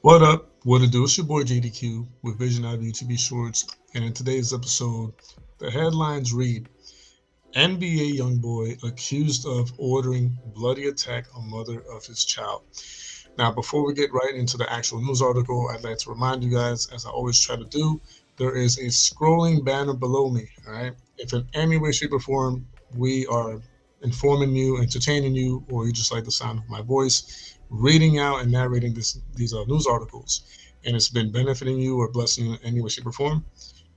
What up? What it do? It's your boy JDQ with VISIONEYEVIEWTV Shorts, and in today's episode, the headlines read: NBA young boy accused of ordering bloody attack on mother of his child. Now, before we get right into the actual news article, I'd like to remind you guys, as I always try to do, there is a scrolling banner below me. All right. If in any way, shape, or form we are informing you, entertaining you, or you just like the sound of my voice, reading out and narrating these news articles, and it's been benefiting you or blessing you in any way, shape, or form,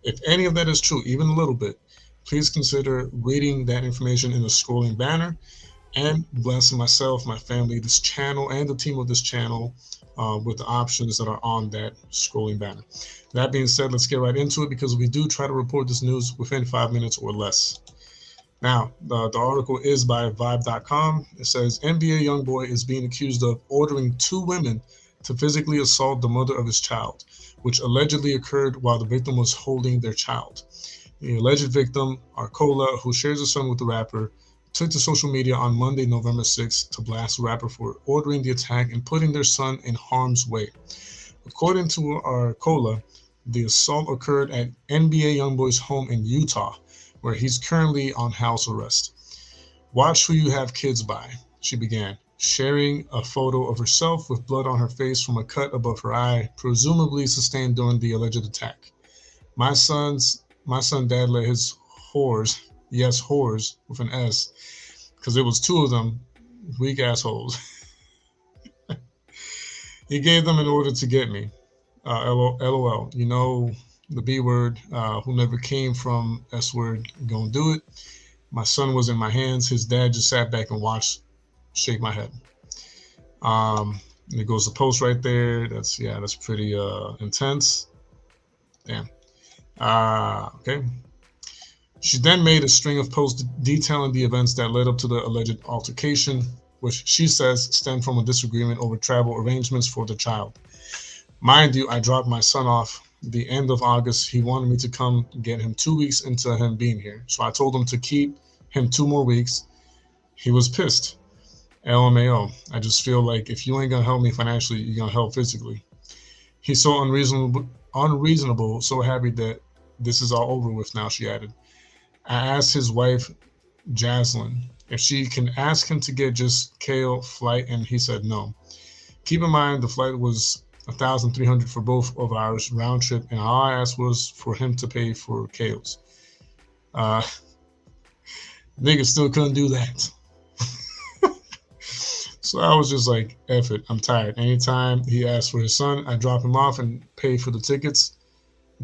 if any of that is true, even a little bit, please consider reading that information in the scrolling banner and blessing myself, my family, this channel, and the team of this channel with the options that are on that scrolling banner. That being said, let's get right into it because we do try to report this news within 5 minutes or less. Now, the article is by Vibe.com. It says NBA youngboy is being accused of ordering two women to physically assault the mother of his child, which allegedly occurred while the victim was holding their child. The alleged victim, Arcola, who shares a son with the rapper, took to social media on Monday, November 6th, to blast the rapper for ordering the attack and putting their son in harm's way. According to Arcola, the assault occurred at NBA Youngboy's home in Utah, where he's currently on house arrest. "Watch who you have kids by," she began, sharing a photo of herself with blood on her face from a cut above her eye, presumably sustained during the alleged attack. My son dad let his whores, yes, whores with an S, because it was two of them, weak assholes. He gave them in order to get me. LOL. You know the B word, who never came from S word, gonna do it. My son was in my hands. His dad just sat back and watched, shake my head. And it goes the post right there. That's pretty intense. Damn. Okay. She then made a string of posts detailing the events that led up to the alleged altercation, which she says stemmed from a disagreement over travel arrangements for the child. Mind you, I dropped my son off the end of August. He wanted me to come get him 2 weeks into him being here. So I told him to keep him 2 more weeks. He was pissed. LMAO. I just feel like if you ain't gonna help me financially, you're gonna help physically. He's so unreasonable, so happy that this is all over with now, she added. I asked his wife, Jaslyn, if she can ask him to get just Kale flight, and he said no. Keep in mind the flight was 1,300 for both of ours round trip, and all I asked was for him to pay for Kale's. Uh, Nigga still couldn't do that. So I was just like, F it, I'm tired. Anytime he asks for his son, I drop him off and pay for the tickets.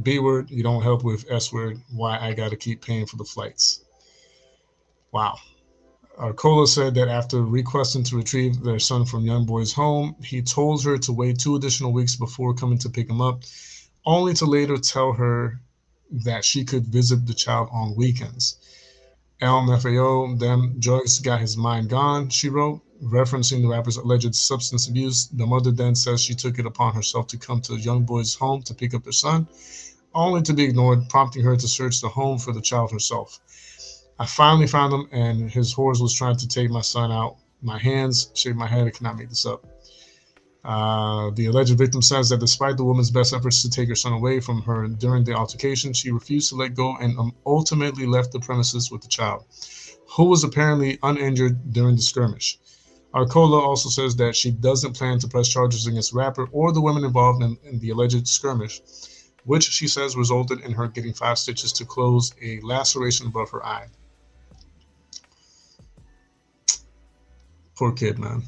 B word, you don't help with S word, why I gotta keep paying for the flights. Wow. Arcola said that after requesting to retrieve their son from Youngboy's home, he told her to wait 2 additional weeks before coming to pick him up, only to later tell her that she could visit the child on weekends. LMFAO, them drugs got his mind gone, she wrote, referencing the rapper's alleged substance abuse. The mother then says she took it upon herself to come to Youngboy's home to pick up their son, only to be ignored, prompting her to search the home for the child herself. I finally found him, and his horse was trying to take my son out. My hands, shake my head, I cannot make this up. The alleged victim says that despite the woman's best efforts to take her son away from her during the altercation, she refused to let go and ultimately left the premises with the child, who was apparently uninjured during the skirmish. Arcola also says that she doesn't plan to press charges against the rapper or the women involved in the alleged skirmish, which she says resulted in her getting 5 stitches to close a laceration above her eye. Poor kid, man.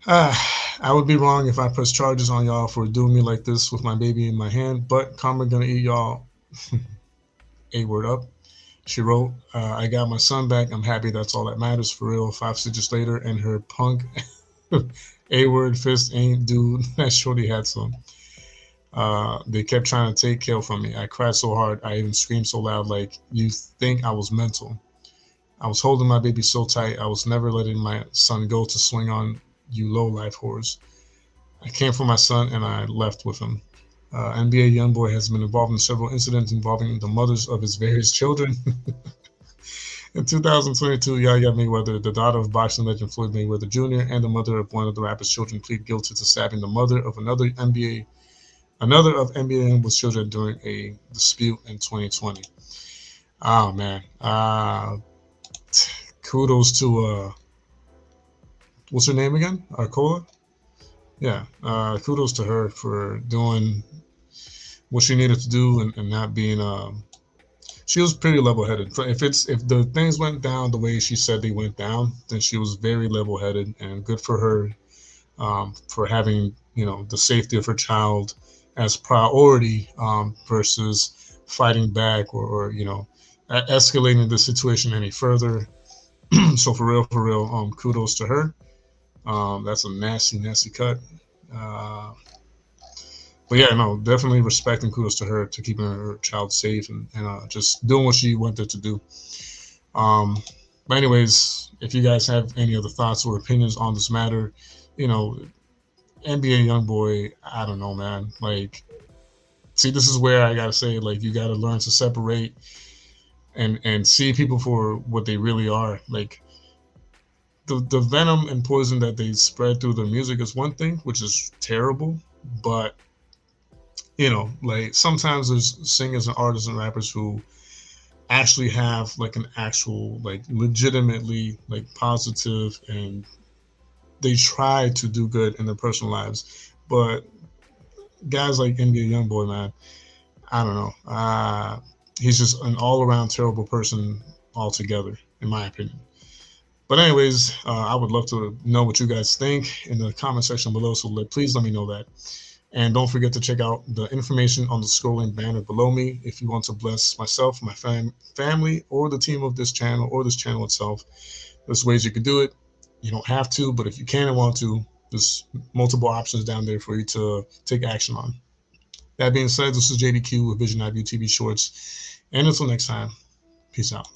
I would be wrong if I press charges on y'all for doing me like this with my baby in my hand, but karma gonna eat y'all. A word up. She wrote, I got my son back. I'm happy, that's all that matters for real. 5 stitches later, and her punk A word fist ain't dude. That shorty had some. They kept trying to take Kale from me. I cried so hard, I even screamed so loud, like, you think I was mental. I was holding my baby so tight, I was never letting my son go to swing on you low-life whores. I came for my son, and I left with him. NBA Youngboy has been involved in several incidents involving the mothers of his various children. In 2022, Yaya Mayweather, the daughter of boxing legend Floyd Mayweather Jr. and the mother of one of the rapper's children, pleaded guilty to stabbing the mother of another of NBA with children during a dispute in 2020. Oh man, kudos to what's her name again? Arcola. Yeah, kudos to her for doing what she needed to do and not being she was pretty level-headed. If the things went down the way she said they went down, then she was very level-headed, and good for her for having the safety of her child as priority versus fighting back or escalating the situation any further. So for real, kudos to her. That's a nasty, nasty cut. Uh, but yeah, no, definitely respect and kudos to her to keeping her child safe and just doing what she wanted to do. Um, but anyways, if you guys have any other thoughts or opinions on this matter, you know, NBA YoungBoy, I don't know, man. Like, see, this is where I gotta say, like, you gotta learn to separate and see people for what they really are. Like, the venom and poison that they spread through their music is one thing, which is terrible, but like sometimes there's singers and artists and rappers who actually have like an actual like legitimately like positive and they try to do good in their personal lives. But guys like NBA YoungBoy, man, I don't know. He's just an all-around terrible person altogether, in my opinion. But anyways, I would love to know what you guys think in the comment section below. So please let me know that. And don't forget to check out the information on the scrolling banner below me if you want to bless myself, my family, or the team of this channel or this channel itself. There's ways you could do it. You don't have to, but if you can and want to, there's multiple options down there for you to take action on. That being said, this is JDQ with VISIONEYEVIEWTV Shorts. And until next time, peace out.